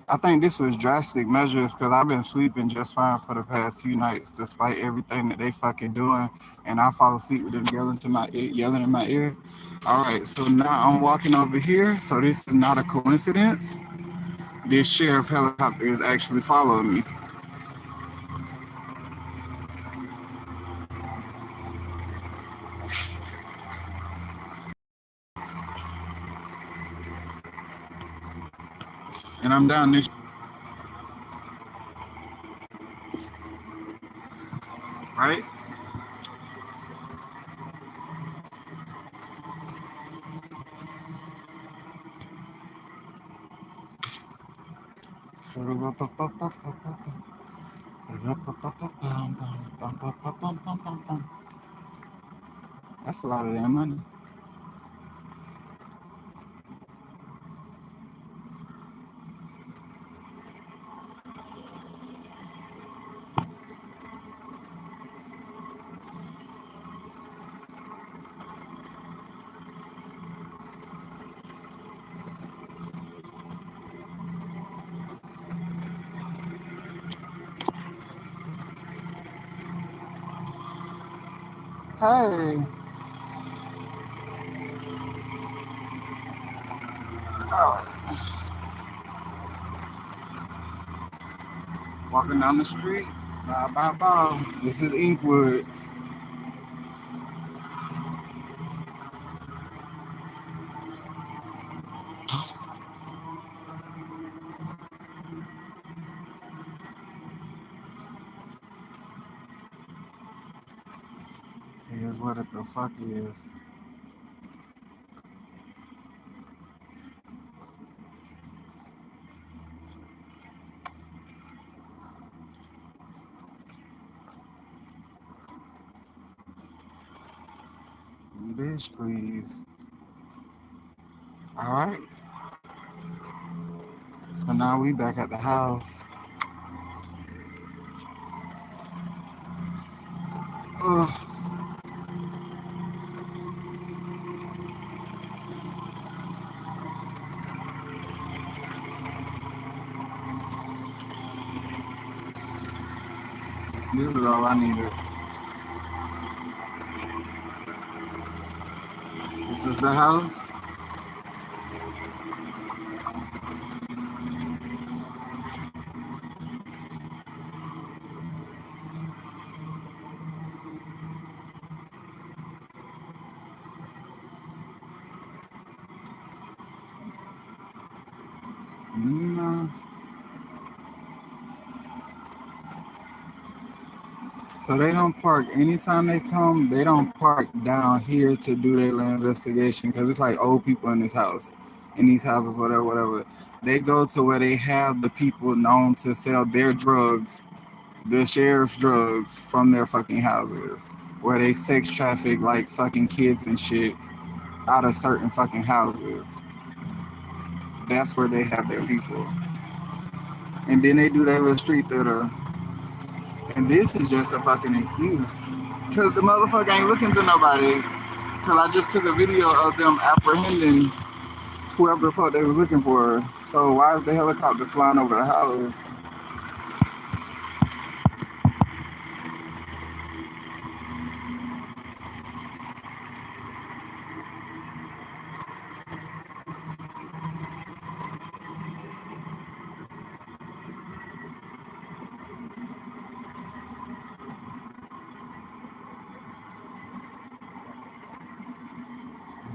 I think this was drastic measures because I've been sleeping just fine for the past few nights, despite everything that they fucking doing, and I fall asleep with them yelling in my ear. All right, so now I'm walking over here, so this is not a coincidence. This sheriff helicopter is actually following me, and I'm down this right. That's a lot of damn money. Hey, oh, walking down the street. Bow, bow, bow. This is Inkwood. Here's what it the fuck is. Bitch, please. Alright. So now we back at the house. Ugh. This is all I needed. This is the house. Mm. So they don't park anytime they come. They don't park down here to do their little investigation because it's like old people in this house, in these houses, whatever, whatever. They go to where they have the people known to sell their drugs, the sheriff's drugs, from their fucking houses, where they sex traffic like fucking kids and shit out of certain fucking houses. That's where they have their people, and then they do their little street theater. And this is just a fucking excuse. Cause the motherfucker ain't looking to nobody. Cause I just took a video of them apprehending whoever the fuck they was looking for. So why is the helicopter flying over the house?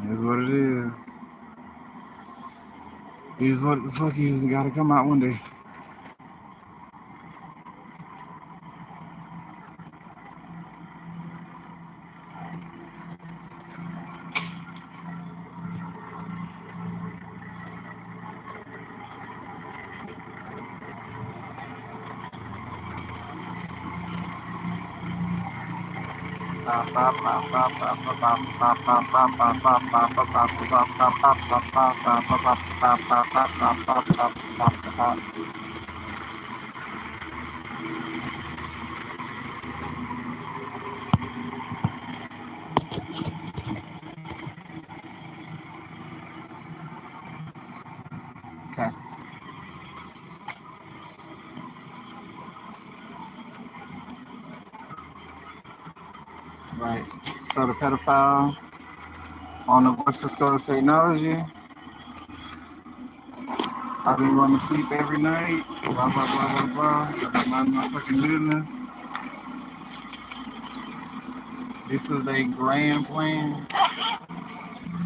It is what it is. It is what the fuck is. It gotta come out one day. Okay. Right. So the pedophile on the What's the Skull Technology, I've been going to sleep every night, blah, blah, blah, blah, blah. I've been minding my fucking business. This was a grand plan.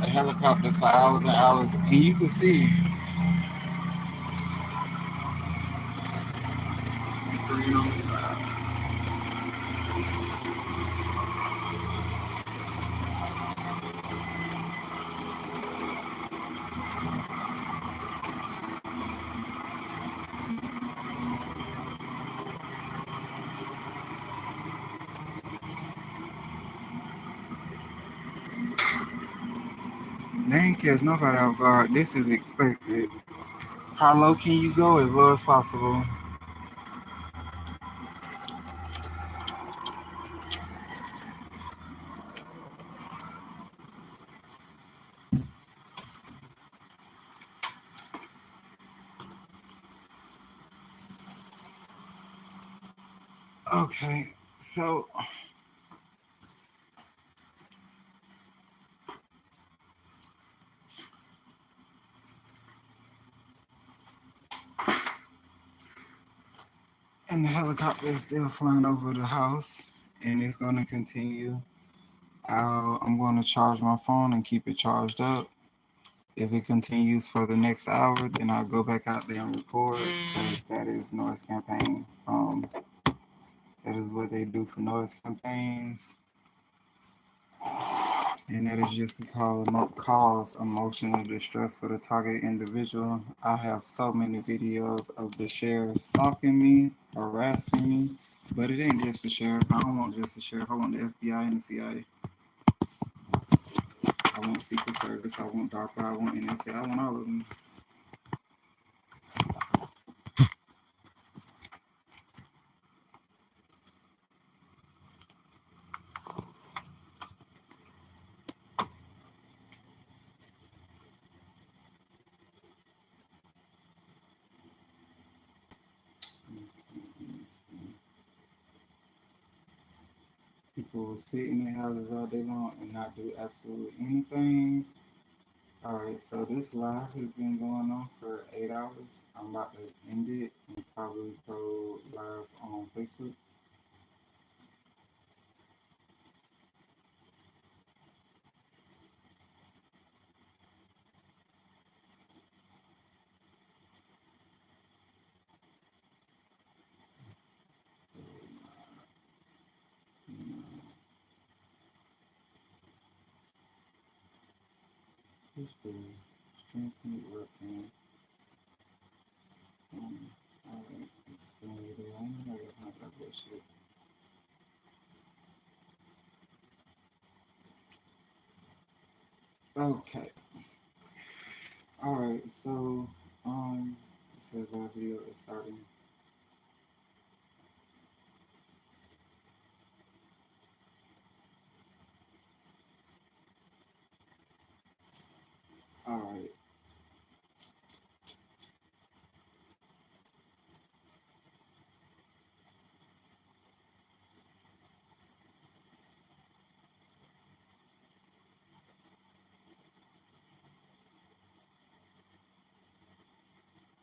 A helicopter for hours and hours. And you can see green on the side. They ain't catch nobody off guard. This is expected. How low can you go? As low as possible. Okay, so and the helicopter is still flying over the house, and it's going to continue. I'm going to charge my phone and keep it charged up. If it continues for the next hour, then I'll go back out there and record, because that is noise campaign. That is what they do for noise campaigns. And that is just to cause emotional distress for the targeted individual. I have so many videos of the sheriff stalking me, harassing me, but it ain't just the sheriff. I don't want just the sheriff. I want the FBI and the CIA. I want Secret Service. I want DARPA. I want NSA. I want all of them. People will sit in their houses all day long and not do absolutely anything. Alright, so this live has been going on for 8 hours. I'm about to end it and probably go live on Facebook. This is strength networking. Alright, explain it. I don't know how that bullshit. Okay. Alright, so it says our video is starting. Alright.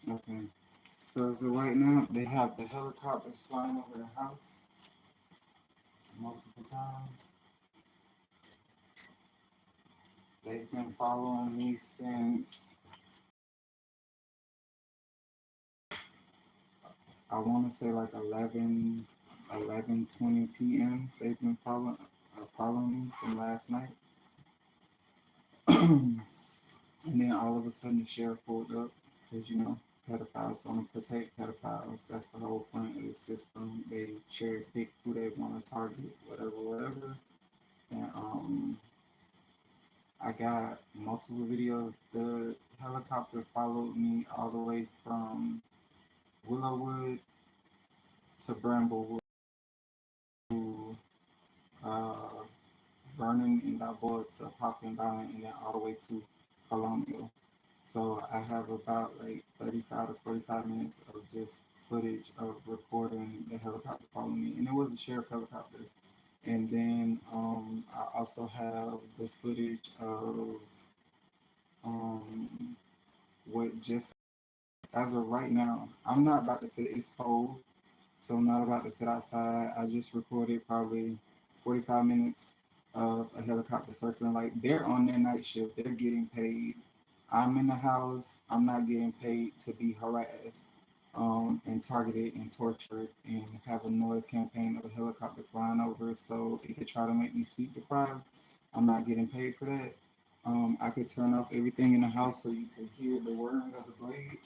Okay. So right now they have the helicopters flying over the house multiple times. They've been following me since I want to say like 11:20 p.m. They've been following me from last night. And then all of a sudden the sheriff pulled up, because pedophiles want to protect pedophiles. That's the whole point of the system. They cherry pick who they want to target, whatever. And I got multiple videos. The helicopter followed me all the way from Willowwood to Bramblewood to Vernon and Balboa to Poplar Island, and then all the way to Colonial. So I have about like 35 to 45 minutes of just footage of recording the helicopter following me. And it was a sheriff helicopter. And then I also have the footage of um, what just as of right now. I'm not about to say it's cold, so I'm not about to sit outside. I just recorded probably 45 minutes of a helicopter circling. Like they're on their night shift, they're getting paid. I'm in the house, I'm not getting paid to be harassed and targeted and tortured and have a noise campaign of a helicopter flying over so it could try to make me sleep deprived. I'm not getting paid for that. I could turn off everything in the house so you could hear the whirring of the blade.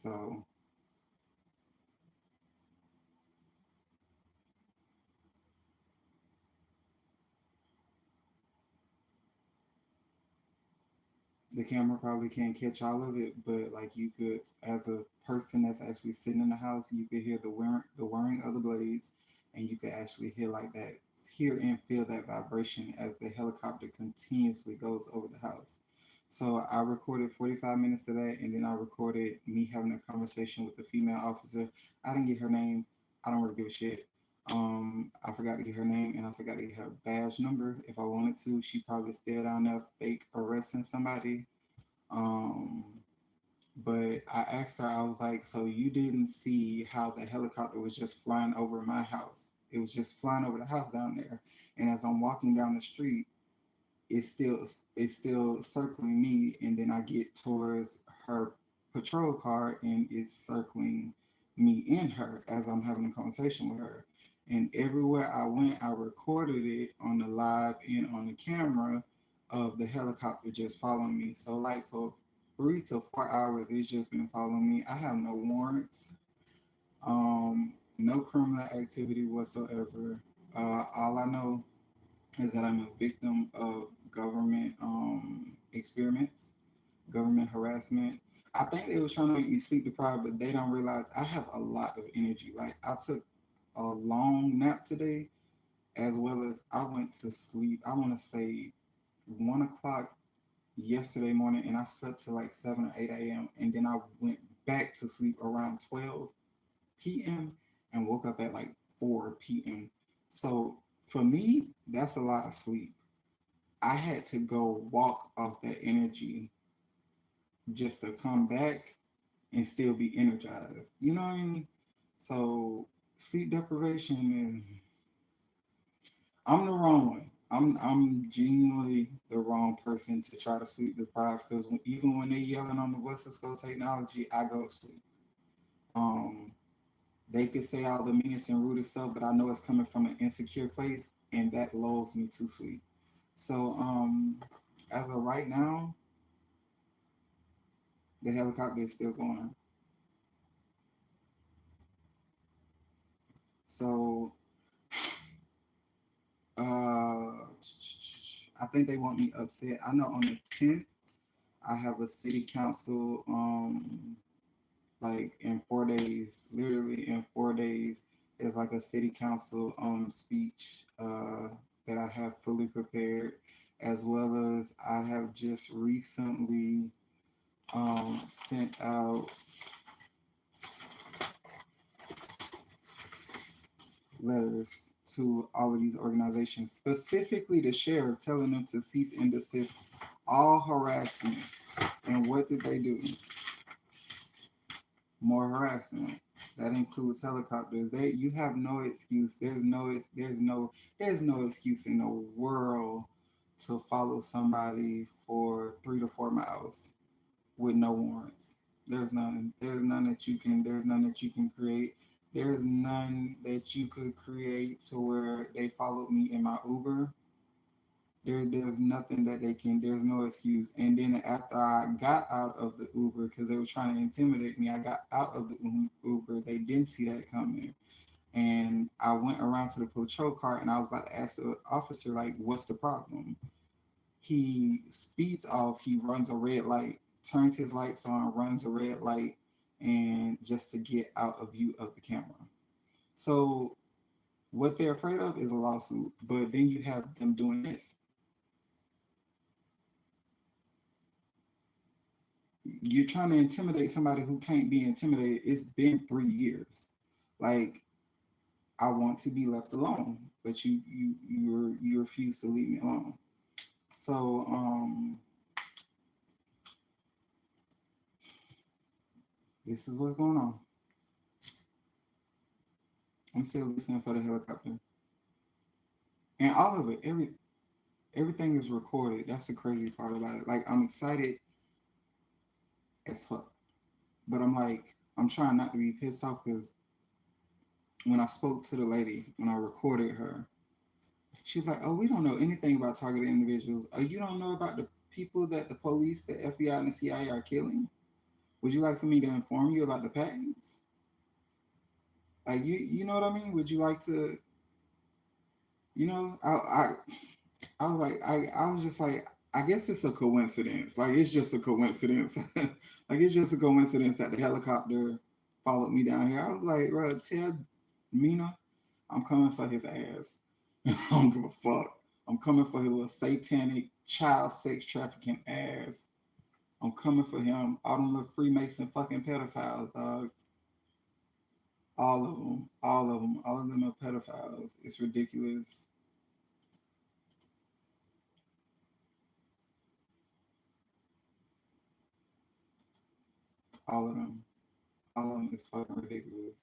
So the camera probably can't catch all of it, but like you could, as a person that's actually sitting in the house, you could hear the whirring of the blades, and you could actually hear like that, hear and feel that vibration as the helicopter continuously goes over the house. So I recorded 45 minutes of that, and then I recorded me having a conversation with the female officer. I didn't get her name. I don't really give a shit. I forgot to get her name and I forgot to get her badge number. If I wanted to, she probably still down there fake arresting somebody. Um, but I asked her, I was like, so you didn't see how the helicopter was just flying over my house? It was just flying over the house down there. And as I'm walking down the street, it's still circling me, and then I get towards her patrol car, and it's circling me in her as I'm having a conversation with her. And everywhere I went, I recorded it on the live and on the camera of the helicopter just following me. So like for 3 to 4 hours, it's just been following me. I have no warrants, no criminal activity whatsoever. All I know is that I'm a victim of government experiments, government harassment. I think they was trying to make me sleep deprived, but they don't realize I have a lot of energy. Like I took a long nap today, as well as I went to sleep. I want to say 1 o'clock yesterday morning, and I slept till like 7 or 8 a.m. And then I went back to sleep around 12 p.m. and woke up at like 4 p.m. So for me, that's a lot of sleep. I had to go walk off that energy just to come back and still be energized. You know what I mean? So sleep deprivation is I'm the wrong one. I'm genuinely the wrong person to try to sleep deprive because even when they're yelling on the buses go technology, I go to sleep. Um, they could say all the meanest and rudest stuff, but I know it's coming from an insecure place, and that lulls me to sleep. So as of right now, the helicopter is still going. So I think they want me upset. I know on the 10th I have a city council like in 4 days, literally in 4 days. There's like a city council speech that I have fully prepared, as well as I have just recently sent out letters to all of these organizations, specifically the sheriff, telling them to cease and desist all harassment. And what did they do? More harassment. That includes helicopters. You have no excuse. There's no excuse in the world to follow somebody for 3 to 4 miles with no warrants. There's none. There's none that you can create. There's none that you could create to where they followed me in my Uber. There's nothing that they can. There's no excuse. And then after I got out of the Uber, because they were trying to intimidate me, I got out of the Uber. They didn't see that coming, and I went around to the patrol car, and I was about to ask the officer like, "What's the problem?" He speeds off. He runs a red light, turns his lights on, runs a red light, and just to get out of view of the camera. So What they're afraid of is a lawsuit. But then you have them doing this. You're trying to intimidate somebody who can't be intimidated. It's been 3 years. Like, I want to be left alone, but you refuse to leave me alone. So this is what's going on. I'm still listening for the helicopter. And all of it, everything is recorded. That's the crazy part about it. Like, I'm excited as fuck. But I'm like, I'm trying not to be pissed off because when I spoke to the lady, when I recorded her, she's like, "Oh, we don't know anything about targeted individuals. Oh, you don't know about the people that the police, the FBI, and the CIA are killing? Would you like for me to inform you about the patents? Like, you know what I mean? Would you like to, I was like, I was just like, I guess it's a coincidence. Like, it's just a coincidence. Like, it's just a coincidence that the helicopter followed me down here. I was like, bro, tell Mina I'm coming for his ass. I don't give a fuck. I'm coming for his little satanic child sex trafficking ass. I'm coming for him. All them little Freemason fucking pedophiles, dog. All of them. All of them. All of them are pedophiles. It's ridiculous. All of them. All of them is fucking ridiculous.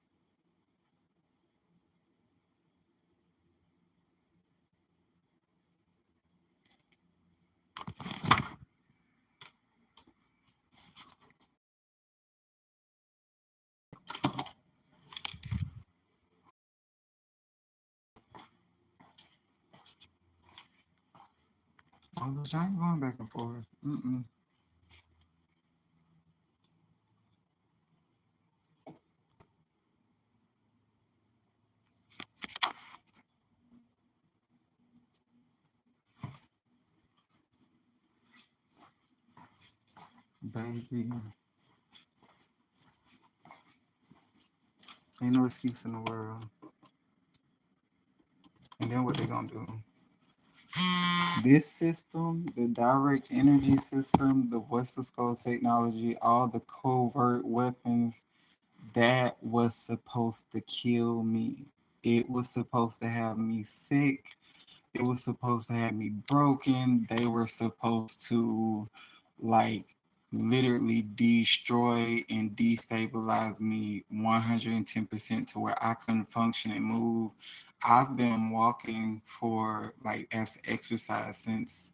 Oh, bitch, I ain't going back and forth. Mm-mm. Baby. Ain't no excuse in the world. And then what they gonna do? This system, the direct energy system, the voice to skull technology, all the covert weapons, that was supposed to kill me. It was supposed to have me sick. It was supposed to have me broken. They were supposed to, like, literally destroy and destabilize me 110% to where I couldn't function and move. I've been walking for, like, as exercise since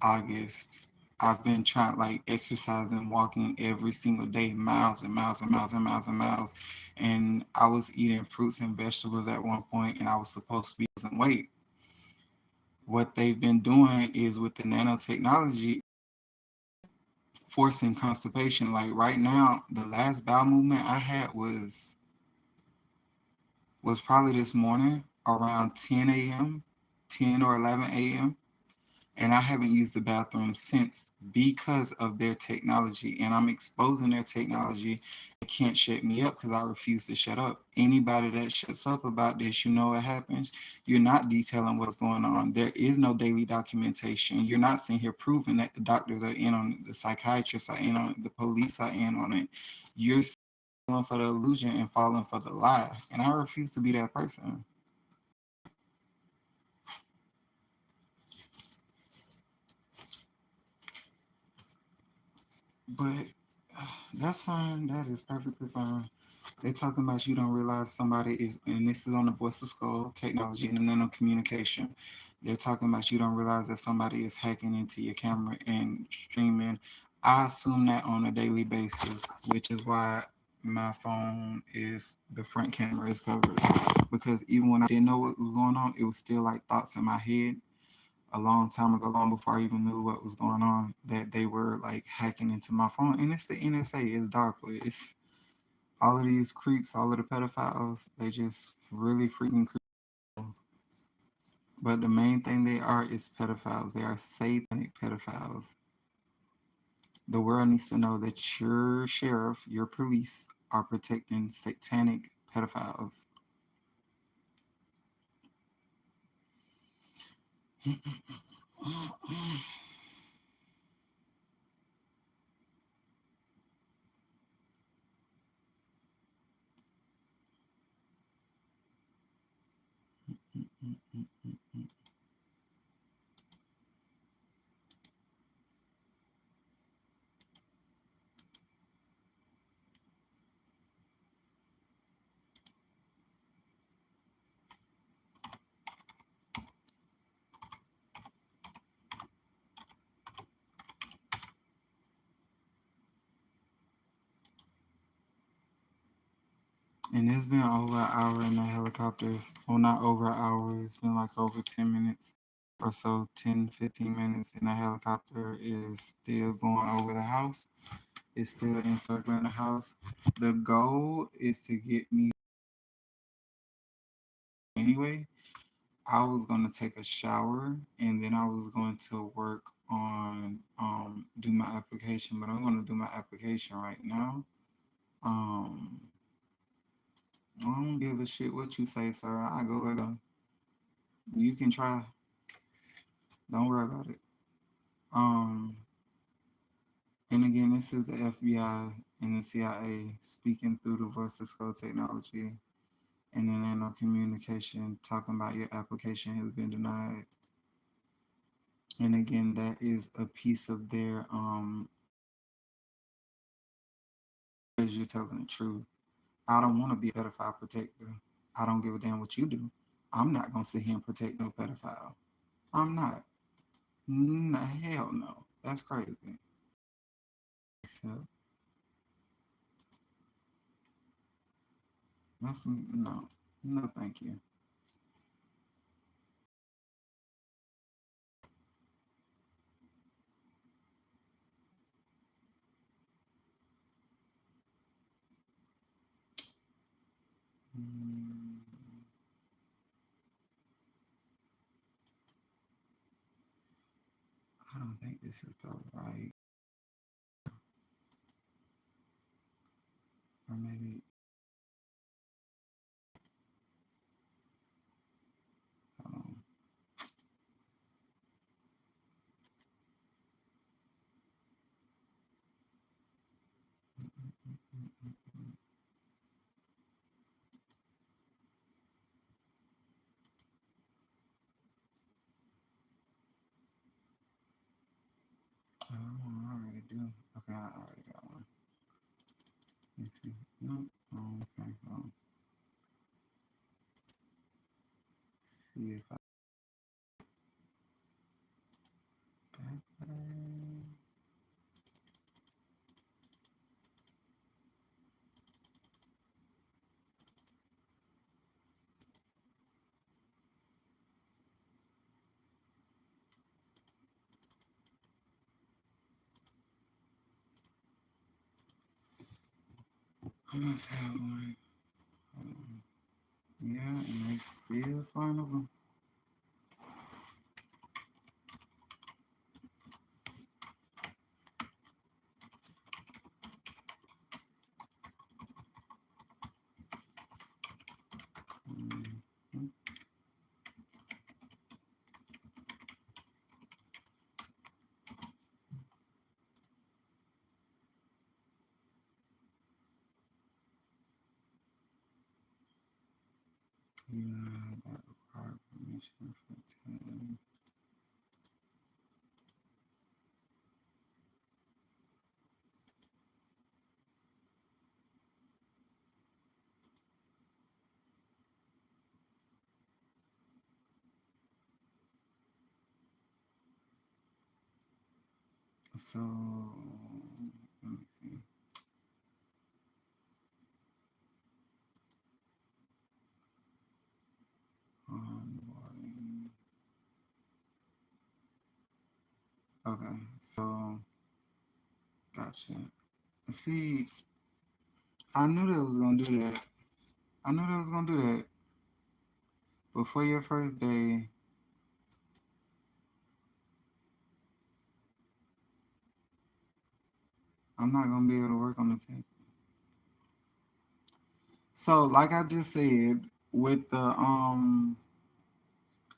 August. I've been trying, like, exercising, walking every single day, miles and miles and miles and miles and miles. And I was eating fruits and vegetables at one point, and I was supposed to be losing weight. What they've been doing is with the nanotechnology, forcing constipation. Like, right now, the last bowel movement I had was probably this morning around 10 a.m., 10 or 11 a.m. And I haven't used the bathroom since because of their technology. And I'm exposing their technology. They can't shut me up because I refuse to shut up. Anybody that shuts up about this, you know what happens. You're not detailing what's going on. There is no daily documentation. You're not sitting here proving that the doctors are in on it, the psychiatrists are in on it, the police are in on it. You're falling for the illusion and falling for the lie. And I refuse to be that person. But that's fine. That is perfectly fine. They're talking about you don't realize somebody is, and this is on the voice of skull technology and nano communication. They're talking about you don't realize that somebody is hacking into your camera and streaming. I assume that on a daily basis, which is why my phone is the front camera is covered. Because even when I didn't know what was going on, it was still like thoughts in my head a long time ago, long before I even knew what was going on, that they were like hacking into my phone. And it's the NSA, it's DARPA, it's all of these creeps, all of the pedophiles, they just really freaking creep. But the main thing they are is pedophiles. They are satanic pedophiles. The world needs to know that your sheriff, your police are protecting satanic pedophiles. And it's been over an hour in the helicopters. Well, not over an hour. It's been like over 10 minutes or so, 10, 15 minutes. And the helicopter is still going over the house. It's still encircling the house. The goal is to get me anyway. I was going to take a shower and then I was going to work on do my application, but I'm going to do my application right now. Um, I don't give a shit what you say, sir. I go let go. You can try. Don't worry about it. Um, and again, this is the FBI and the CIA speaking through the voice of skull technology and then no communication talking about your application has been denied. And again, that is a piece of their because you're telling the truth. I don't want to be a pedophile protector. I don't give a damn what you do. I'm not gonna sit here and protect no pedophile. I'm not. No, hell no. That's crazy. So that's no, no, thank you. Mm, I don't think this is the right, or maybe. Um, I already do. Okay, I already got one. Let's see. No. Oh, okay. See if I. I must have one. Yeah, and they still findable. Mm-hmm. Yeah, that required permission for 10. So, let me see. Onboarding. Okay, so, gotcha. See, I knew they was gonna do that. I knew they was gonna do that. Before your first day, I'm not gonna be able to work on the tape. So, like I just said, with the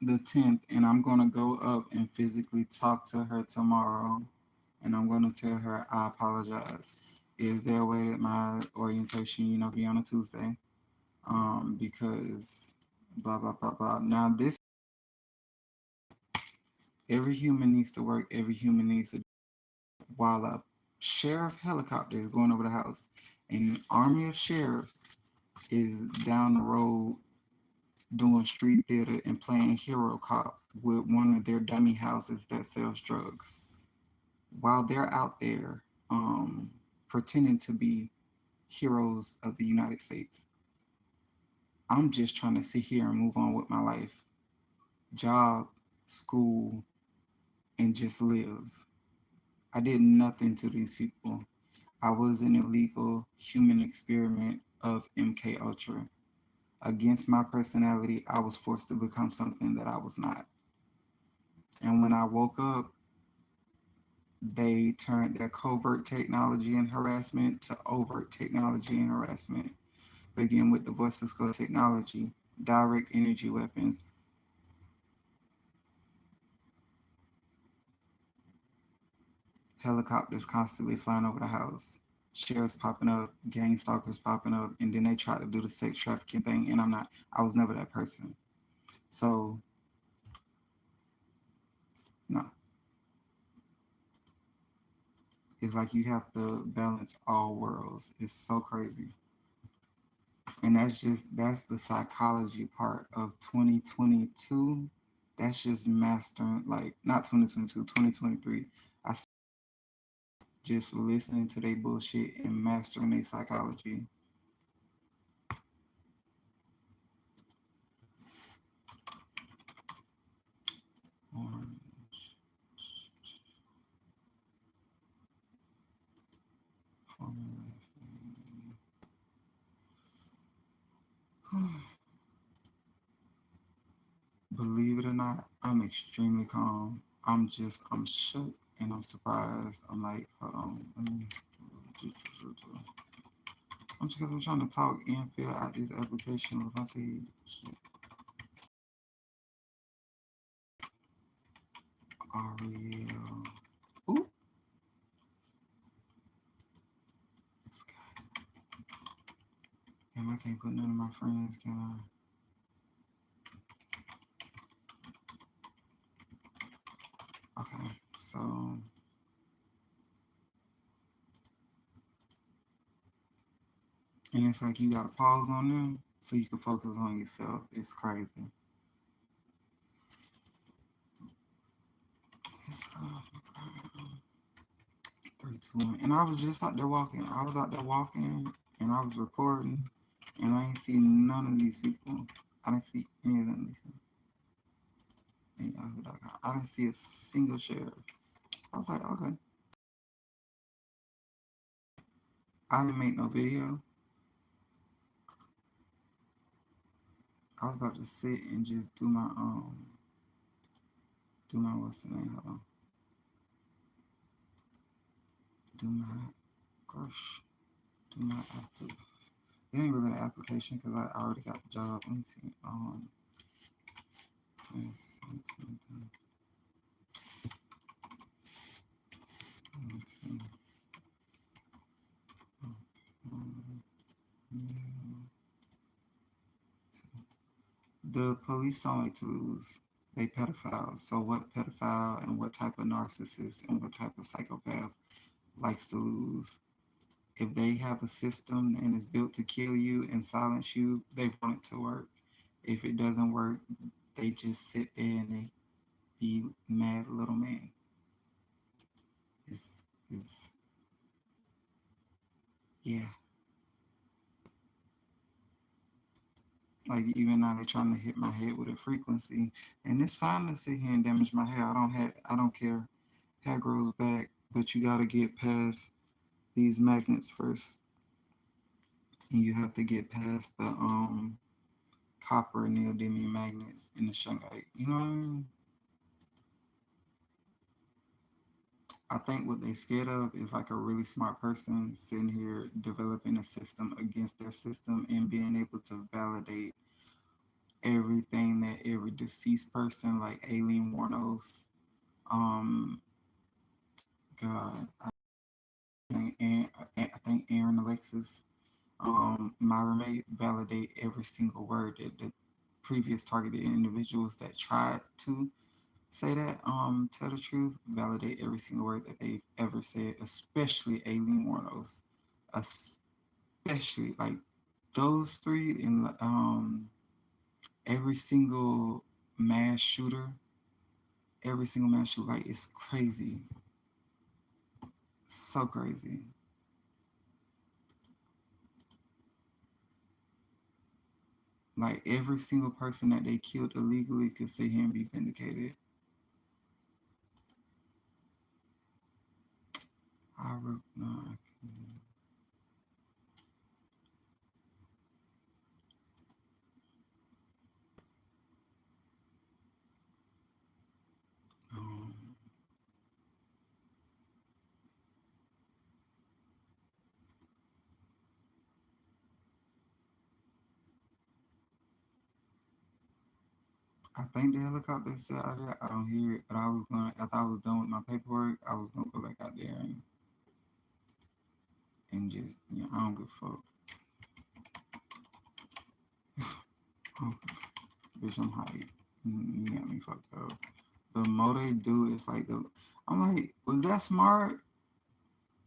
the 10th, and I'm gonna go up and physically talk to her tomorrow, and I'm gonna tell her I apologize. Is there a way that my orientation, be on a Tuesday? Because blah blah blah blah. Now this every human needs to work. Every human needs to. While a sheriff helicopter is going over the house, and an army of sheriffs is down the road doing street theater and playing hero cop with one of their dummy houses that sells drugs. While they're out there pretending to be heroes of the United States, I'm just trying to sit here and move on with my life, job, school, and just live. I did nothing to these people. I was an illegal human experiment of MK Ultra. Against my personality, I was forced to become something that I was not. And when I woke up, they turned their covert technology and harassment to overt technology and harassment. Begin with the Voiceless Code technology, direct energy weapons, helicopters constantly flying over the house, sheriffs popping up, gang stalkers popping up, and then they try to do the sex trafficking thing, and I was never that person. So, no, it's like you have to balance all worlds. It's so crazy. And that's the psychology part of 2022. That's just mastering, like, not 2022, 2023. I just listening to their bullshit and mastering their psychology. Um, Believe it or not, I'm extremely calm. I'm shook and I'm surprised. I'm like, hold on. I'm just because I'm trying to talk and fill out this application. If I say shit, Ariel. Ooh, and I can't put none of my friends, can I? Okay, so and it's like you gotta pause on them so you can focus on yourself. It's crazy. It's, 3, 2, 1. And I was just out there walking. I was out there walking and I was recording and I ain't see none of these people. I didn't see any of them. I didn't see a single sheriff. I was like, okay. I didn't make no video. I was about to sit and just do my what's the name? Hold on. Do my gosh. Do my application. It ain't really an application because I already got the job. Let me see. 20, the police don't like to lose. They pedophiles. So what pedophile and what type of narcissist and what type of psychopath likes to lose? If they have a system and it's built to kill you and silence you, they want it to work. If it doesn't work, they just sit there and they be mad little man. It's yeah. Like even now they're trying to hit my head with a frequency, and it's fine to sit here and damage my hair. I don't care. Hair grows back, but you gotta get past these magnets first, and you have to get past the copper neodymium magnets and the shungite. You know what I mean? I think what they scared of is like a really smart person sitting here developing a system against their system and being able to validate everything that every deceased person like Aileen Wuornos, um, God, I think Aaron Alexis, Myra May validate every single word that the previous targeted individuals that tried to say that, tell the truth, validate every single word that they've ever said, especially Aileen Wuornos, especially like those three, and every single mass shooter, like it's crazy, so crazy. Like every single person that they killed illegally could sit here and be vindicated. I wrote, no, I can't. Um, I think the helicopter is still out there. I don't hear it, but I was gonna, after I was done with my paperwork, I was gonna go back out there and just, I don't give a fuck. Oh, bitch, I'm hyped. You got me fucked up. The more they do, it's like I'm like, was that smart?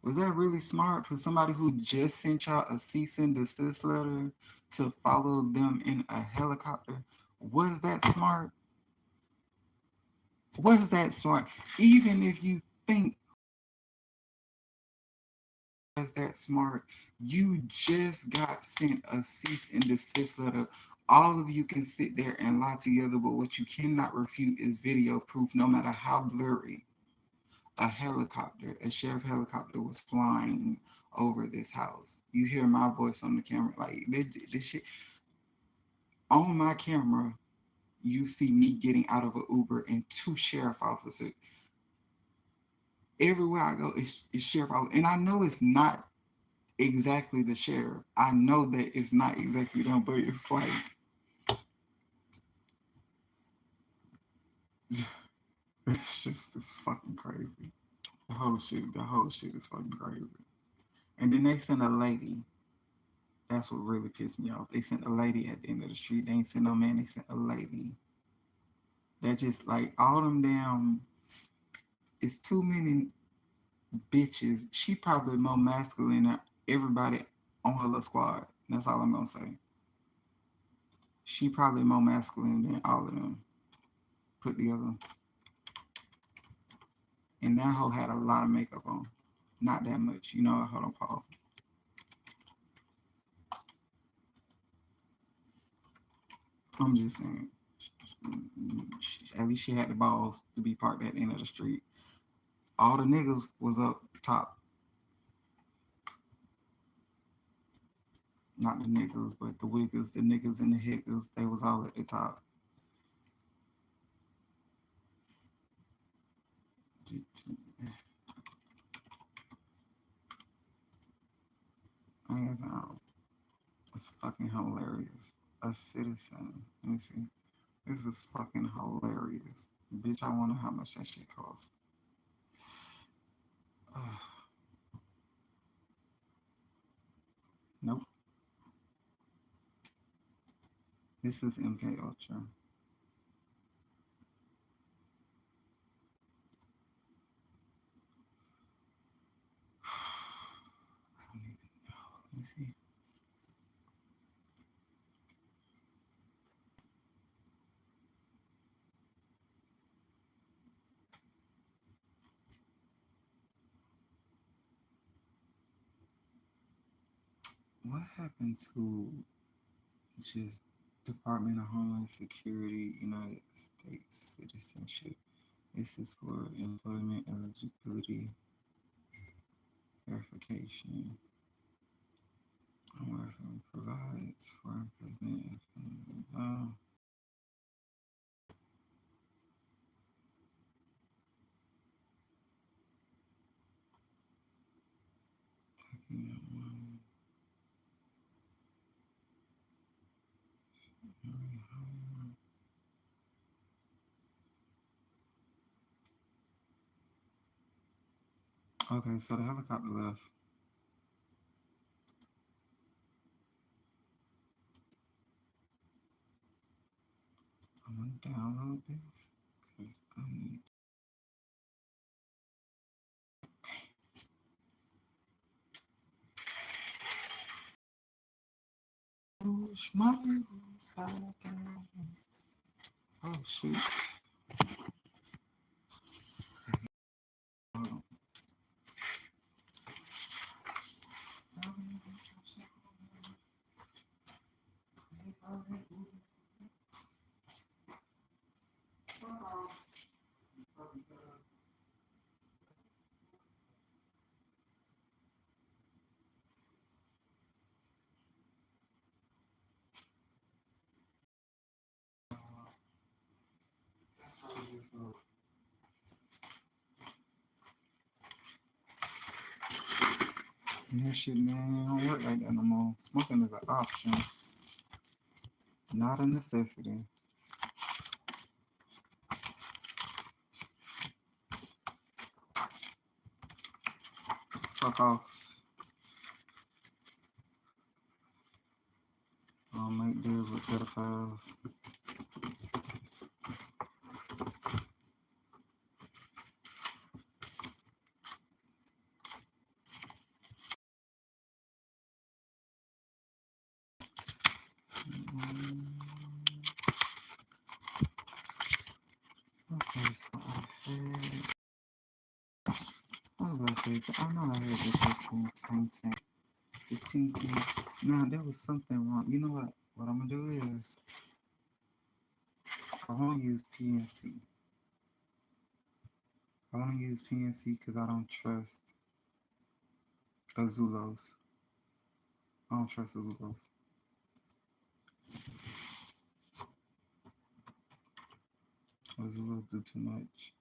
Was that really smart for somebody who just sent y'all a cease and desist letter to follow them in a helicopter? Was that smart? Was that smart? Even if you think was that smart, you just got sent a cease and desist letter. All of you can sit there and lie together, but what you cannot refute is video proof, no matter how blurry. A helicopter, a sheriff helicopter was flying over this house. You hear my voice on the camera, like this shit on my camera. You see me getting out of an Uber and two sheriff officers. Everywhere I go, it's sheriff officer, and I know it's not exactly the sheriff. I know that it's not exactly them, but it's like it's fucking crazy. The whole shit is fucking crazy. And then they sent a lady. That's what really pissed me off. They sent a lady at the end of the street. They ain't sent no man. They sent a lady. That just like all them damn. It's too many bitches. She probably more masculine than everybody on her little squad. That's all I'm gonna say. She probably more masculine than all of them put together. And that hoe had a lot of makeup on. Not that much, Hold on, pause. I'm just saying. At least she had the balls to be parked at the end of the street. All the niggas was up top. Not the niggas, but the wiggers, the niggas and the hickers, they was all at the top. It's fucking hilarious. A citizen. Let me see. This is fucking hilarious. Bitch, I wonder how much that shit costs. Nope. This is MK Ultra. I don't even know. Let me see. What happened to just Department of Homeland Security, United States citizenship? This is for employment eligibility verification. Provides for improvement. Okay, so the helicopter left. I'm gonna download this because I need. Oh shoot. That shit, man, don't work like that no more. Smoking is an option, not a necessity. Fuck off. I don't make deals with pedophiles. Okay, so I was about to say, I know I had this 15. 15. Now, there was something wrong. You know what? What I'm gonna do is, I wanna use PNC. I wanna use PNC because I don't trust Azulos. I don't trust Azulos. Azulos do too much.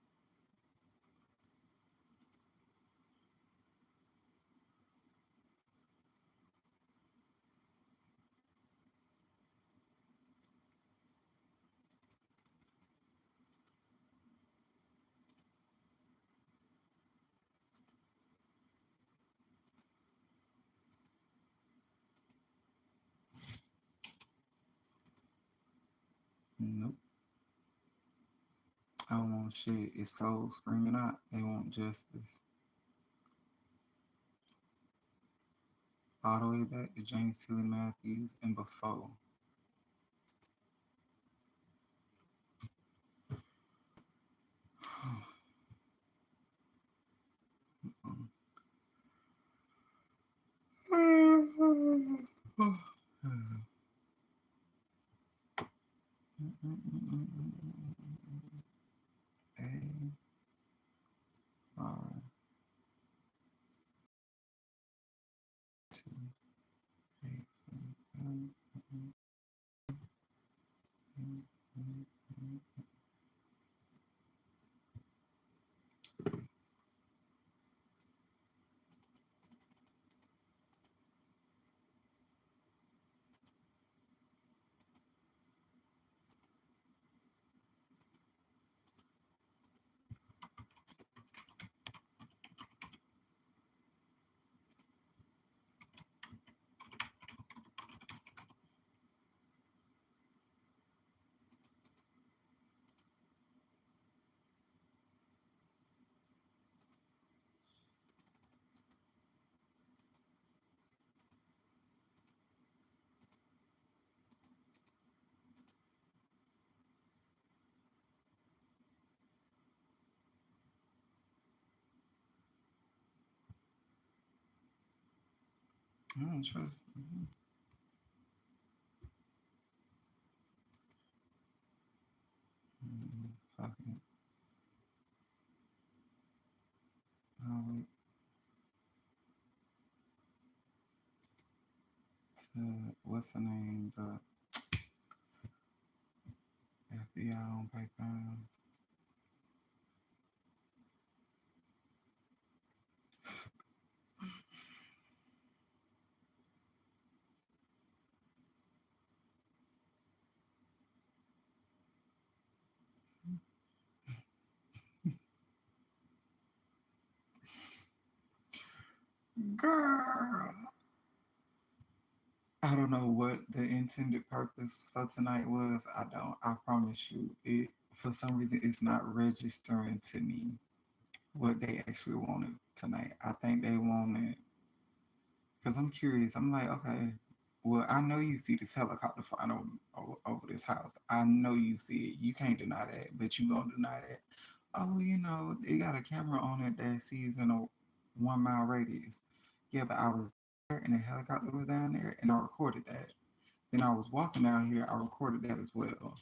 Nope. I don't want shit. It's so screaming out. They want justice. All the way back to James Tilly Matthews and before. I don't trust. Fuck it. I'll wait to, what's the name? The FBI on Python. Girl, I don't know what the intended purpose for tonight was. I don't. I promise you, it for some reason it's not registering to me what they actually wanted tonight. I think they wanted because I'm curious. I'm like, okay, well, I know you see this helicopter flying over this house. I know you see it. You can't deny that, but you gonna deny that. Oh, they got a camera on it that sees in a 1 mile radius. Yeah, but I was there and the helicopter was down there and I recorded that. Then I was walking down here, I recorded that as well.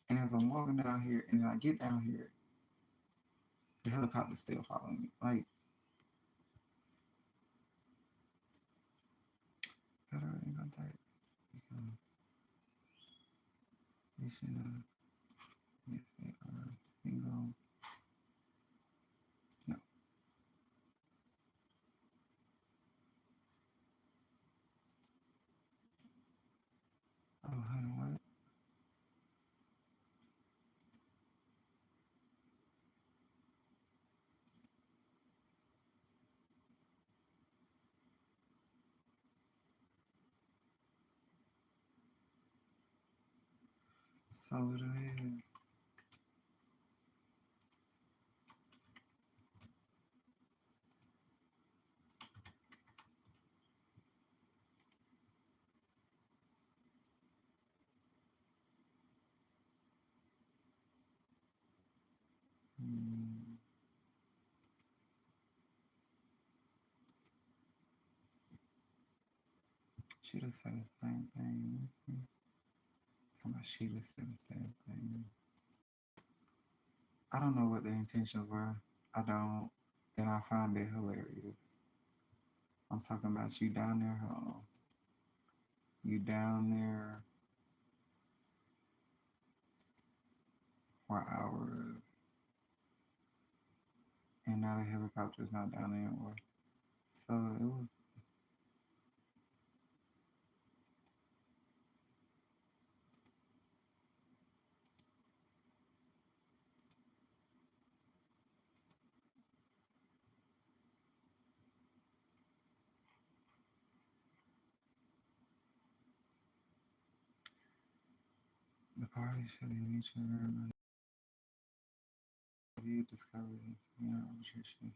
And as I'm walking down here and then I get down here, the helicopter's still following me. Like, federal income tax. Mission of yes, they are single. No. Oh, honey, what? So it is. Hmm. Should have said the same thing. She would say the same thing. I don't know what the intentions were. I don't. And I find it hilarious. I'm talking about you down there. Hold on. You down there for hours. And now the helicopter's not down there anymore. So it was. The party should have each other. You discovered this. Nutrition.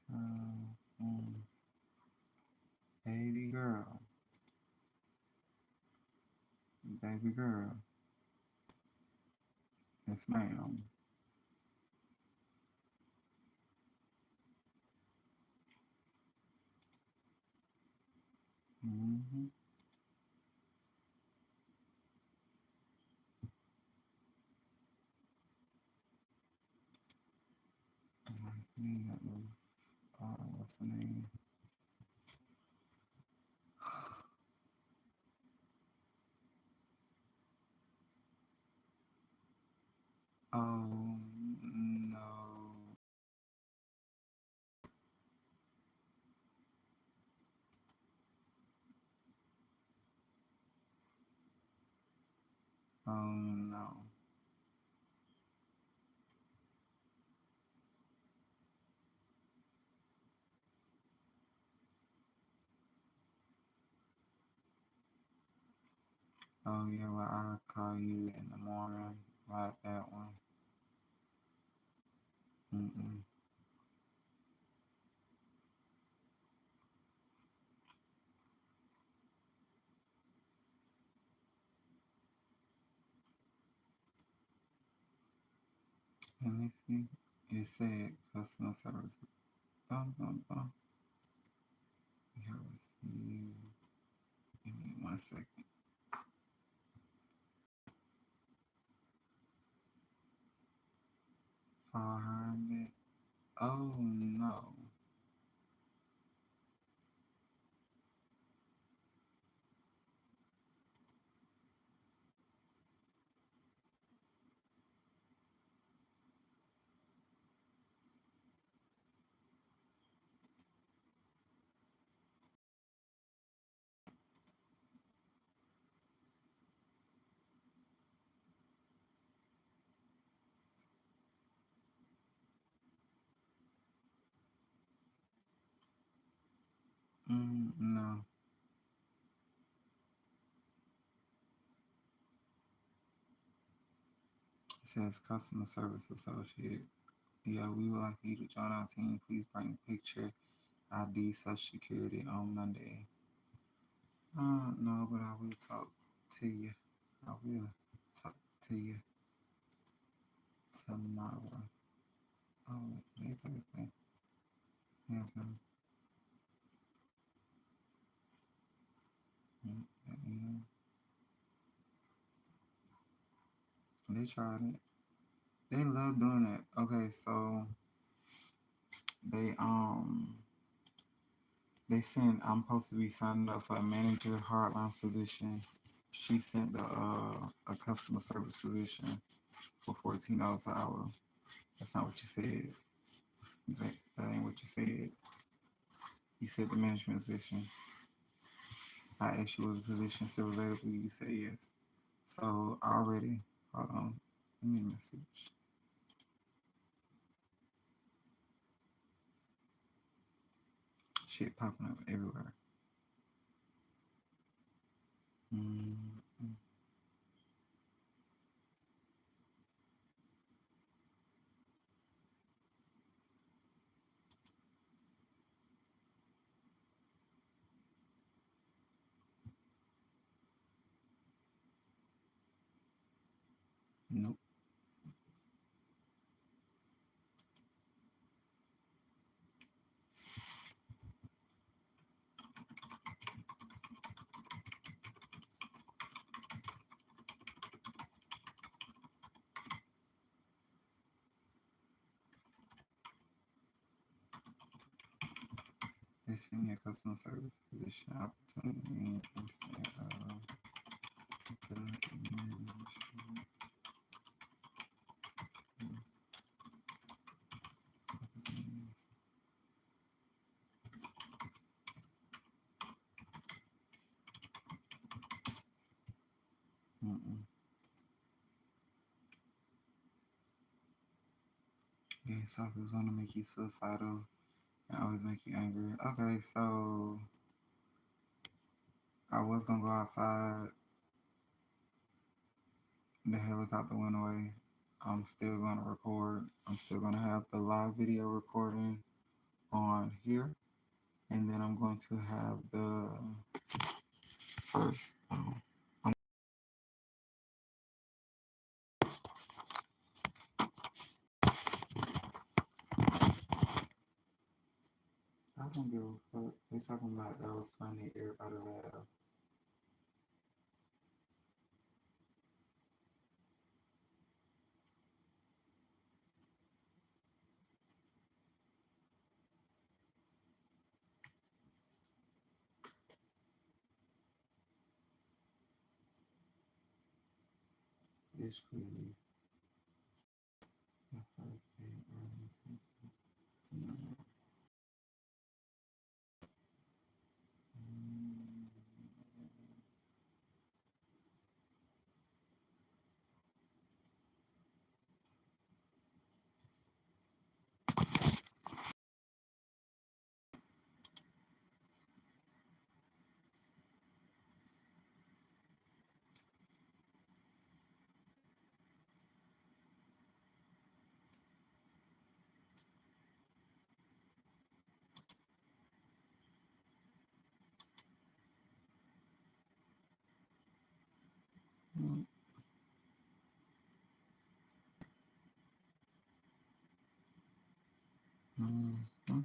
So, um, baby girl. Baby girl. Yes, ma'am. Mm-hmm. What's the name? What's the name? Oh no. Oh no. Oh yeah, well I'll call you in the morning about that one. Mm-mm. Let me see. It said customer service. Bum, bum, bum. Here, receive. Give me 1 second. $400. Oh no. No. It says customer service associate. Yeah, we would like you to join our team. Please bring a picture, ID, social security on Monday. No, but I will talk to you. I will talk to you tomorrow. Oh, today's Thursday. Yes, yeah. They tried it. They love doing it. Okay, so they they sent. I'm supposed to be signing up for a manager hardlines position. She sent a customer service position for $14 an hour. That's not what you said. That ain't what you said. You said the management position. I asked you was a position still available. You said yes. So I already. Hold on. Let me message. Shit popping up everywhere. Mm-hmm. Nope. They sent me a customer service position opportunity. Mm-mm. Yeah, selfies want to make you suicidal and always make you angry. Okay, so I was gonna go outside. The helicopter went away. I'm still gonna record. I'm still gonna have the live video recording on here, and then I'm going to have the first. I don't give a fuck. They talking about that was funny. Everybody laugh. It's crazy. The first day, mm, mm, mm,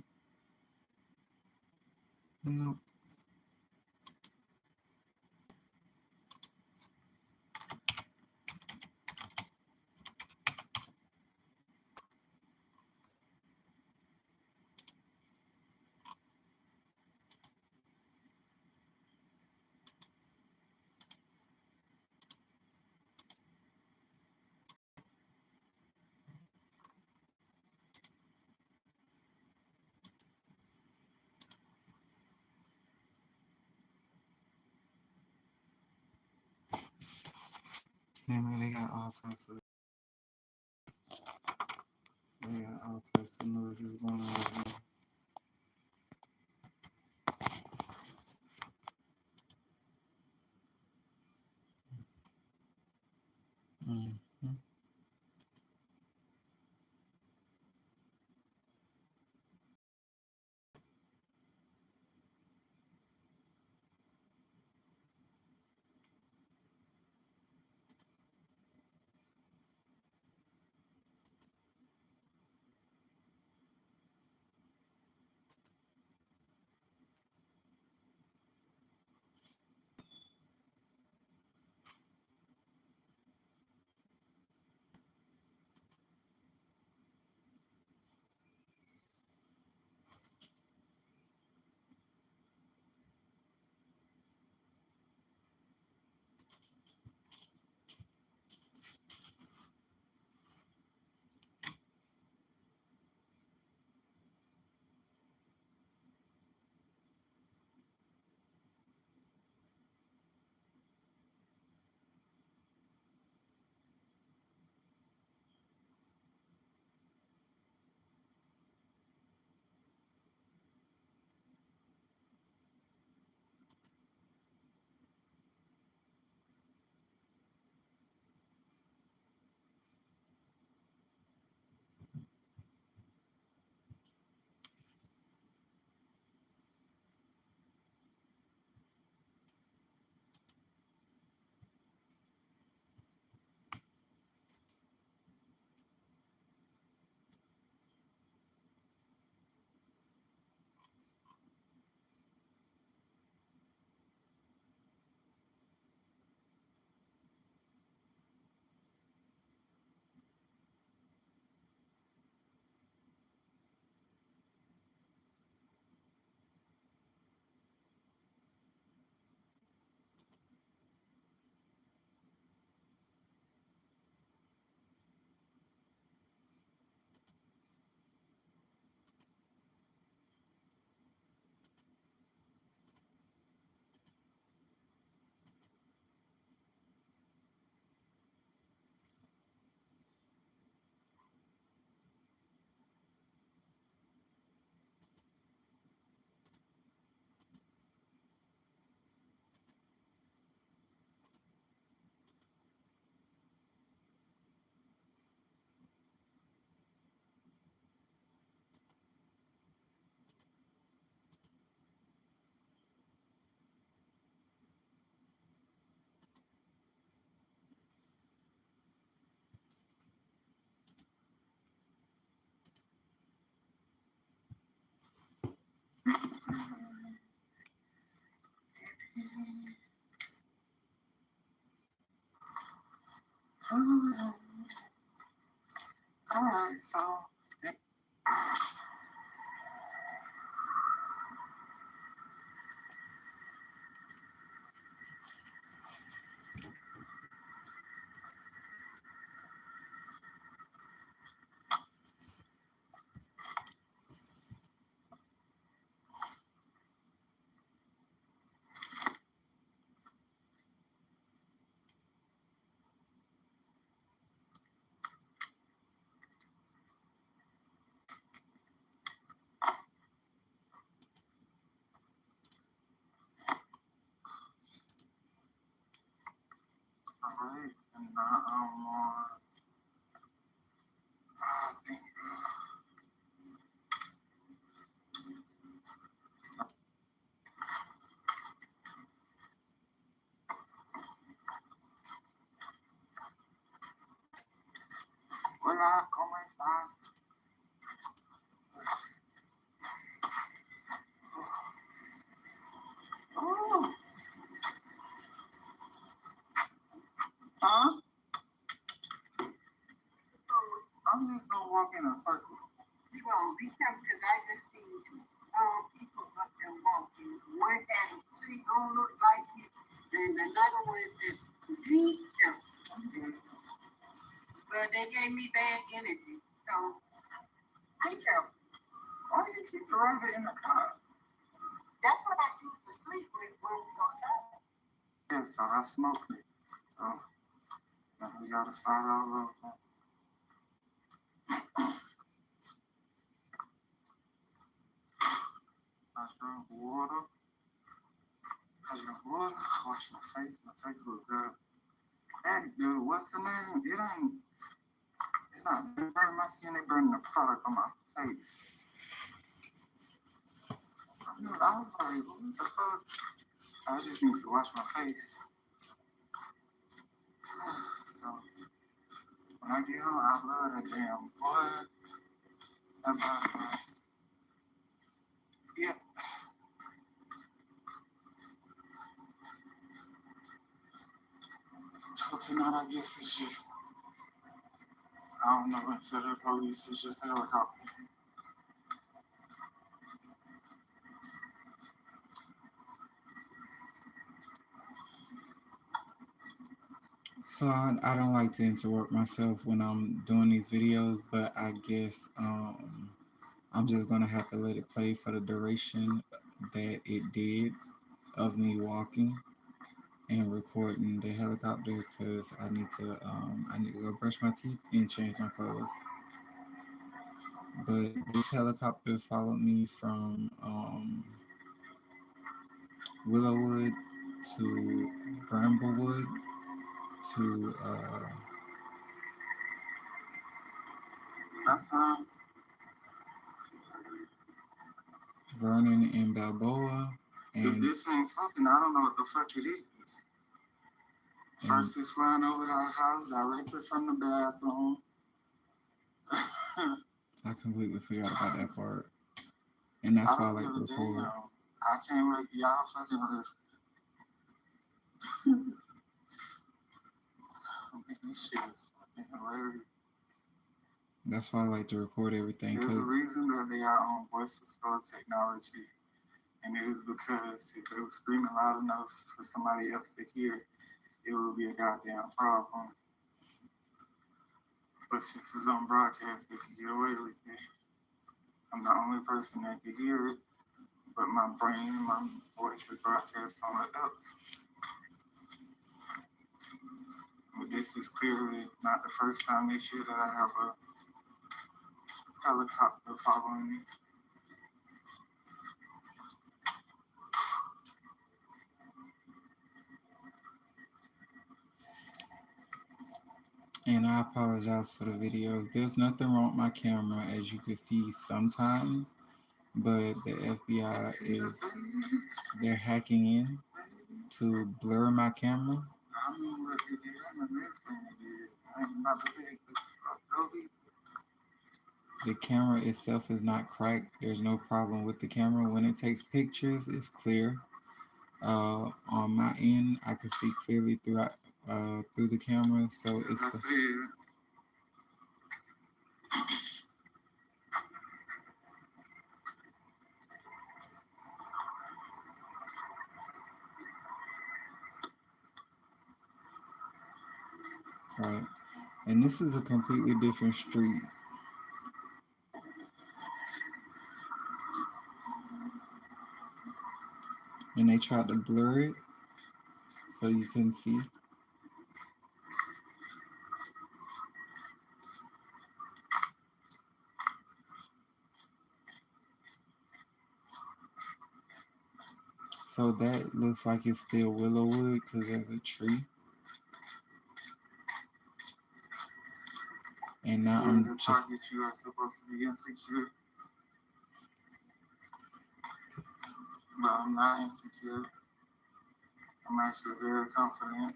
nope. Yeah, man, they got all types of noises going on. right? And I think. Hola, ¿cómo estás? Oh. Huh? I'm just gonna walk in a circle. You gonna be careful because I just seen two people up there walking. One had a hoodie on, looked like you, and another one just beat them. But they gave me bad energy, so be careful. Why do you keep the rubber in the car? That's what I used to sleep with when we go travel. Yeah, so I smoked it. So now we gotta start all over. I drink water. Wash my face. My face look good. Hey, dude, what's the name? It's not burning my skin. They burning the product on my face. Dude, I was like, what the fuck? I just need to wash my face. So when I get home, I love that damn boy. Yeah. So tonight, I guess it's just, I don't know, instead of the police, it's just a helicopter. So I don't like to interrupt myself when I'm doing these videos, but I guess I'm just gonna have to let it play for the duration that it did of me walking and recording the helicopter because I need to go brush my teeth and change my clothes. But this helicopter followed me from Willowwood to Bramblewood to Vernon and Balboa. And if this ain't something, I don't know what the fuck it is. First, it's flying over our house directly from the bathroom. I completely forgot about that part. And that's why I like to record. I can't wait for y'all fucking listen. This shit is fucking hilarious. That's why I like to record everything. There's a reason that they are on voice to spell technology. And it is because if it was screaming loud enough for somebody else to hear, it would be a goddamn problem. But since it's on broadcast, they can get away with it. I'm the only person that can hear it, but my brain and my voice is broadcast somewhere else. But this is clearly not the first time this year that I have a helicopter following me. And I apologize for the videos. There's nothing wrong with my camera, as you can see sometimes, but the FBI they're hacking in to blur my camera. The camera itself is not cracked. There's no problem with the camera. When it takes pictures, it's clear. On my end, I can see clearly through the camera, so it's right. And this is a completely different street. And they tried to blur it so you can see. So that looks like it's still Willowwood because there's a tree. And now I'm the target you are supposed to be insecure. But I'm not insecure. I'm actually very confident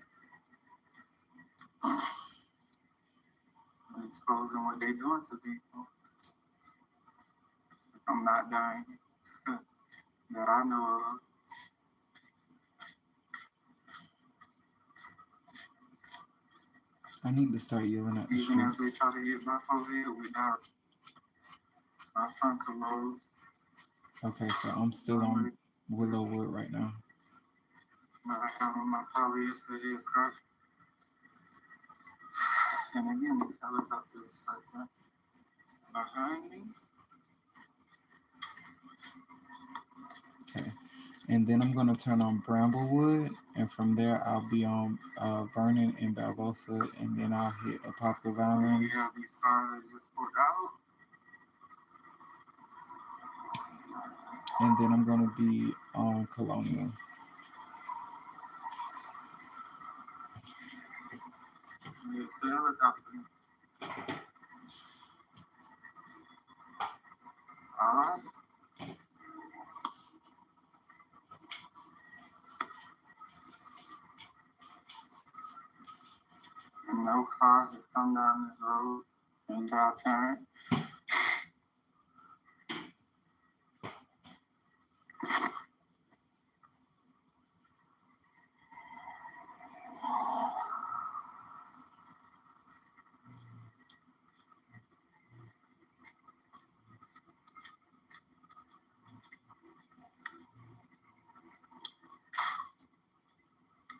in exposing what they're doing to people. I'm not dying that I know of. I need to start yelling at the streets. Even if they try to get back over here without my frontal lobe. Okay, so I'm still on Willowwood right now. But I have on my polyester headscarf. And again, these helicopters like that behind me. Okay. And then I'm going to turn on Bramblewood, and from there I'll be on Vernon and Barbosa, and then I'll hit Apocalypse Island. We have these cars that just pulled out. And then I'm going to be on Colonial. It's the helicopter. Alright. And no car has come down this road and got turned.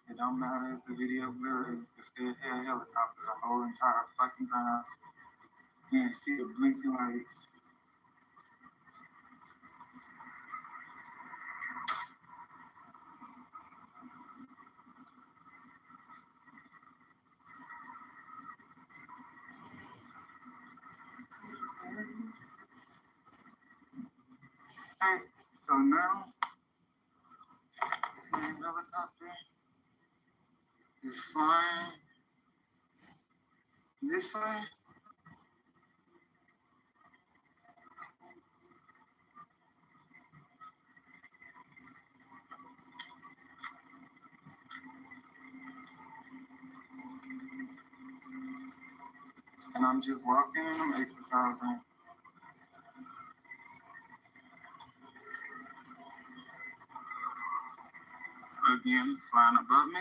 It don't matter if the video blurry, you can still hear a helicopter the whole entire fucking time. You can see the blinking lights. Hey, so now, the same helicopter is flying this way. And I'm just walking and I'm exercising. Again, flying above me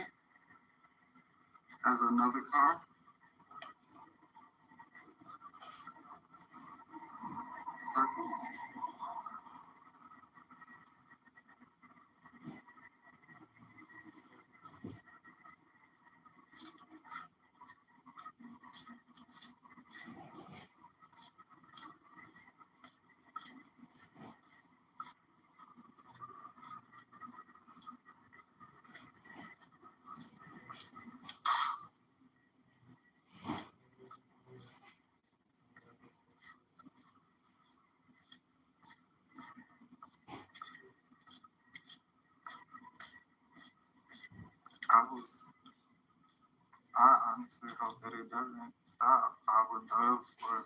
as another car. Circles. I honestly hope that it doesn't stop. I would love for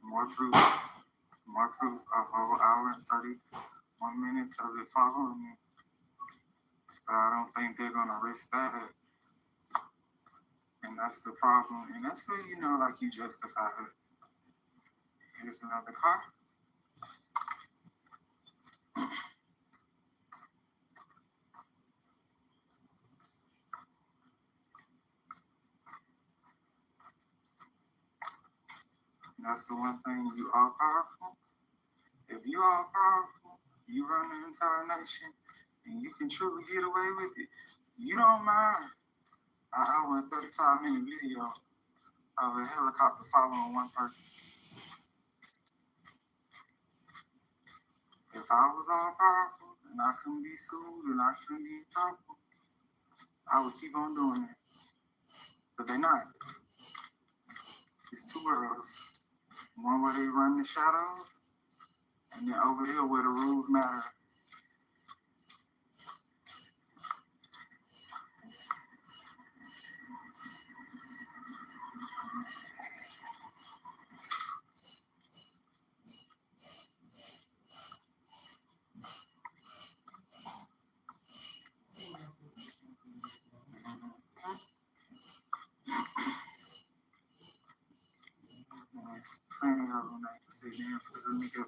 more proof, a whole hour and 31 minutes of it following me. But I don't think they're gonna risk that. And that's the problem. And that's where, like you justify it. Here's another car. That's the one thing, you are powerful. If you are powerful, you run the entire nation, and you can truly get away with it. You don't mind an hour and 35-minute video of a helicopter following one person. If I was all powerful and I couldn't be sued and I couldn't be in trouble, I would keep on doing it. But they're not. It's two worlds. One where they run the shadows, and then over here where the rules matter. Hang out on that. See, then put them together.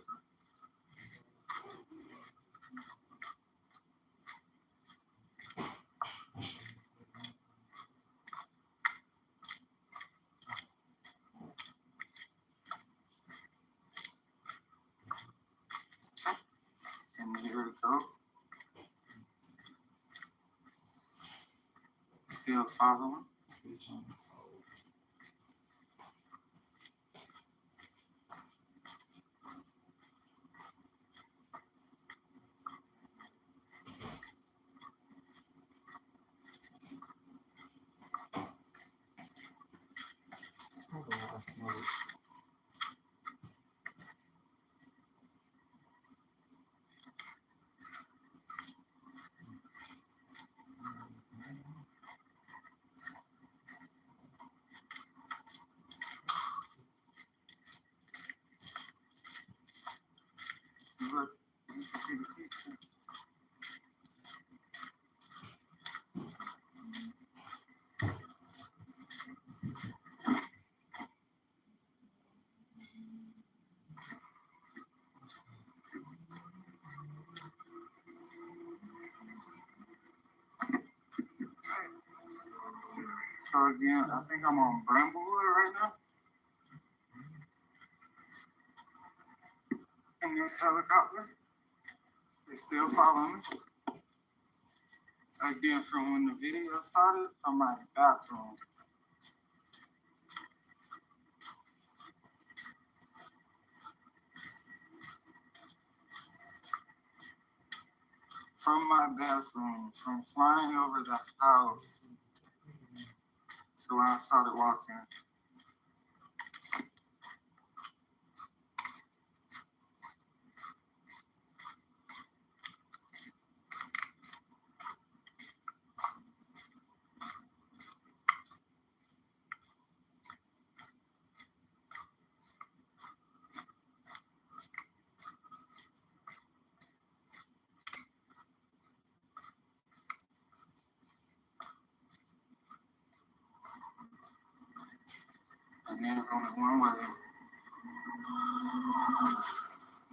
And here it goes. Still following. Look, you can see the picture. So again, I think I'm on Bramblewood right now. In this helicopter. They still following me. Again, from when the video started, from my bathroom. From my bathroom, from flying over the house. So when I started walking. And there's only one way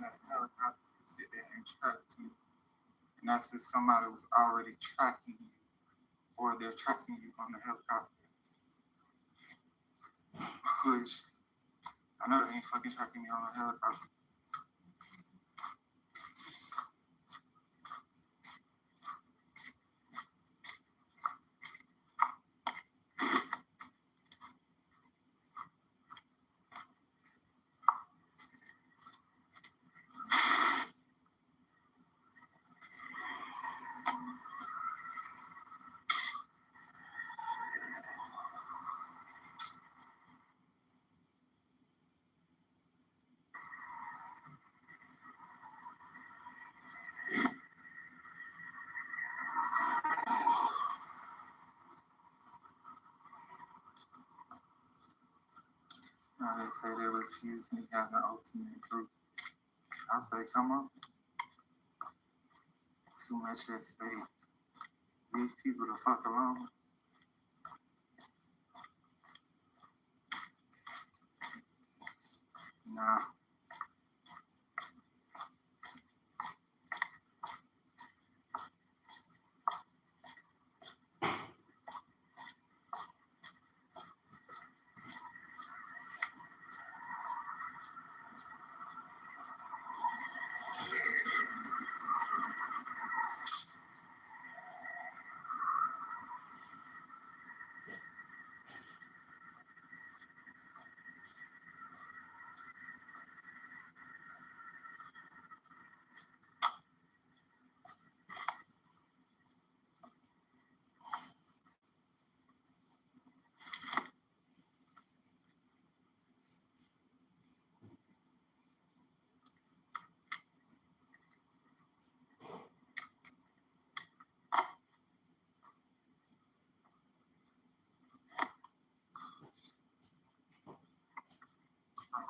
that helicopter can sit there and track you. And that's if somebody was already tracking you, or they're tracking you on the helicopter. Which, I know they ain't fucking tracking me on the helicopter. Now they say they refuse me having ultimate group. I say, come on. Too much at stake. Leave people the fuck alone. Nah.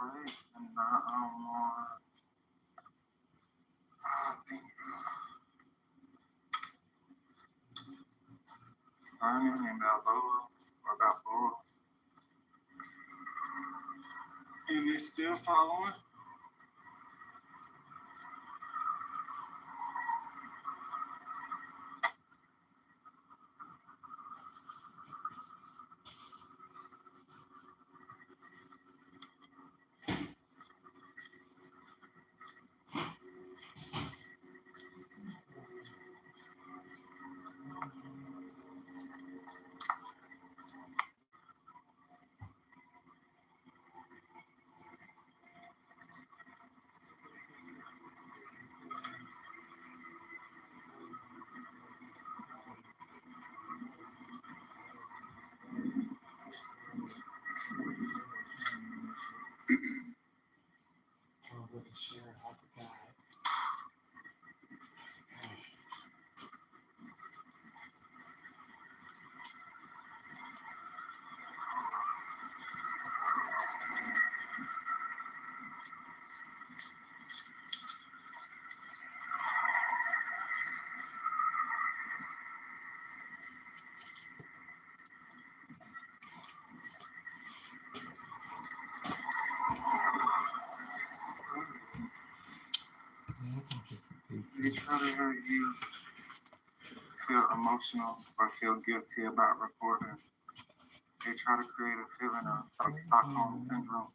Alright, and now I'm on, I think, Vernon and Balboa, or Balboa. And they're still following. They try to hurt you feel emotional or feel guilty about reporting. They try to create a feeling of like Stockholm syndrome.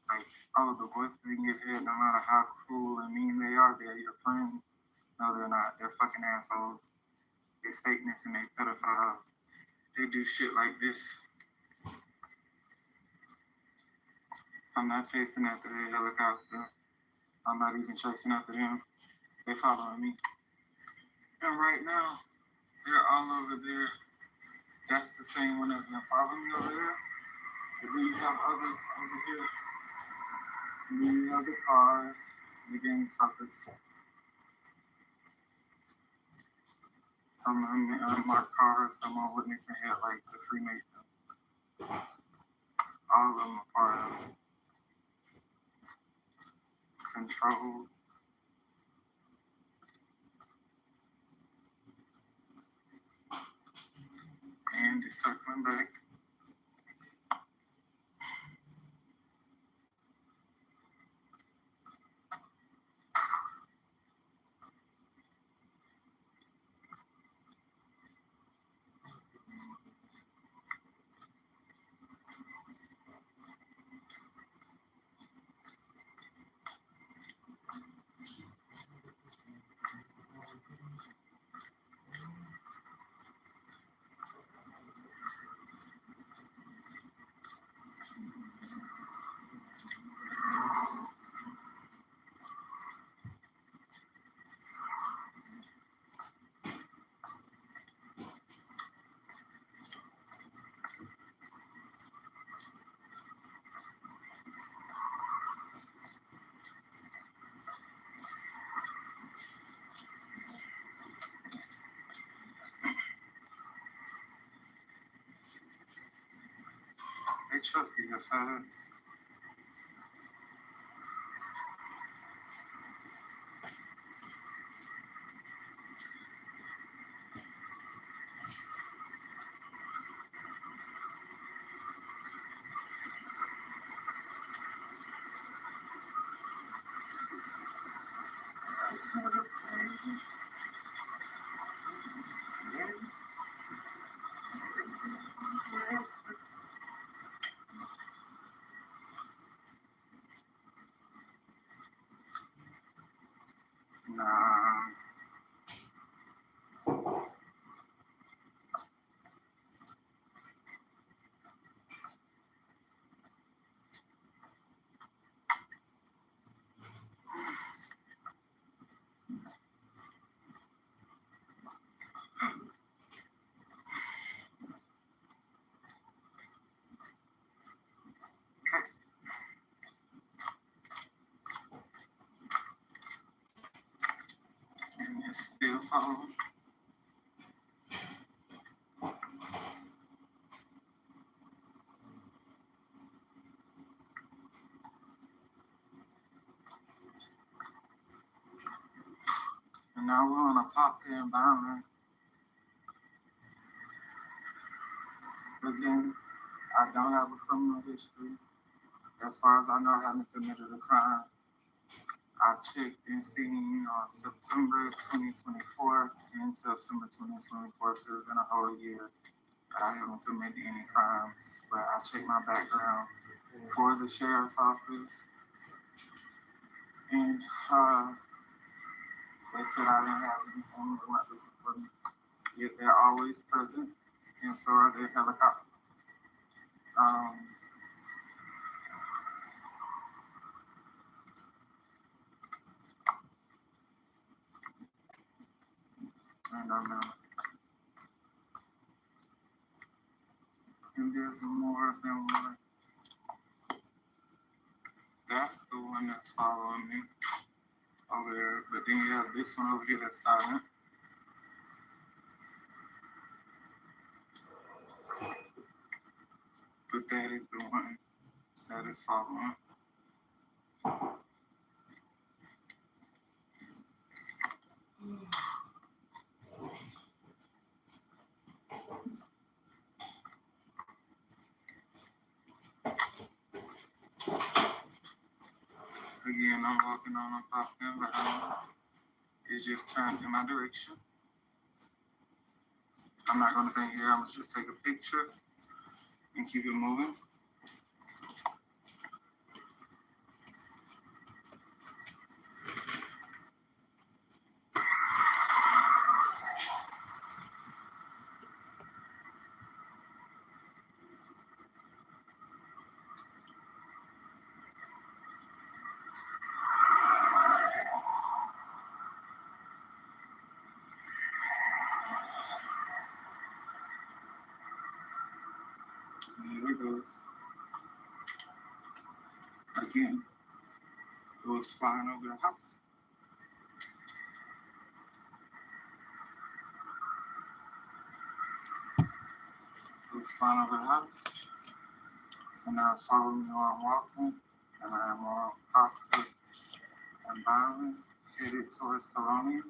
Like, oh, the voices in your head, no matter how cruel and mean they are, they're your friends. No, they're not. They're fucking assholes. They're Satanists and they're pedophiles. They do shit like this. I'm not chasing after their helicopter. I'm not even chasing after them. They're following me. And right now, they're all over there. That's the same one that's been following me over there. But then you have others over here. And then you have the cars, the gang suckers. Some of them unmarked cars, some are witnessing headlights, the Freemasons. All of them are part of it. Control. And it's circling back. They trust you, your feds. Nah. And it's still following. And now we're on a Popka environment. Again, I don't have a criminal history. As far as I know, I haven't committed a crime. I checked and seen on September 2024 and September 2024, so it's been a whole year that I haven't committed any crimes. But I checked my background for the sheriff's office, and they said I didn't have anything they weren't looking for me. Yet they're always present, and so are their helicopters. I don't know. And there's more than one. That's the one that's following me over there. But then you have this one over here that's silent. But that is the one that is following. Again, I'm walking on a popping, but it's just turned in my direction. I'm not going to stay here. I'm going to just take a picture and keep it moving. And here it goes. Again, it was flying over the house. It was flying over the house. And now it's following me while I'm walking. And I am on Poplar and Byron, headed towards Colonia.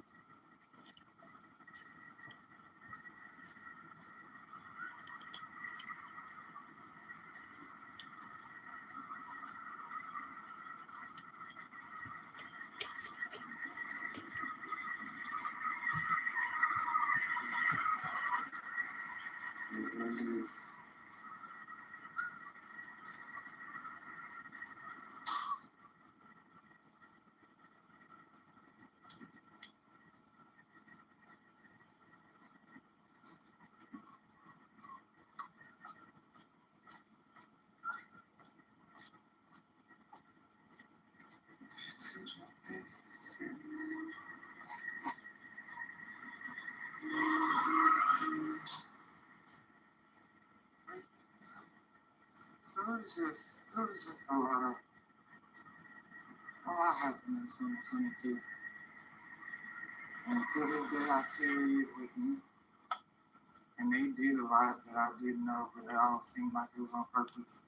Is what it is. So it was just a lot happened in 2022. And to this day, I carry it with me. And they did a lot that I didn't know, but it all seemed like it was on purpose.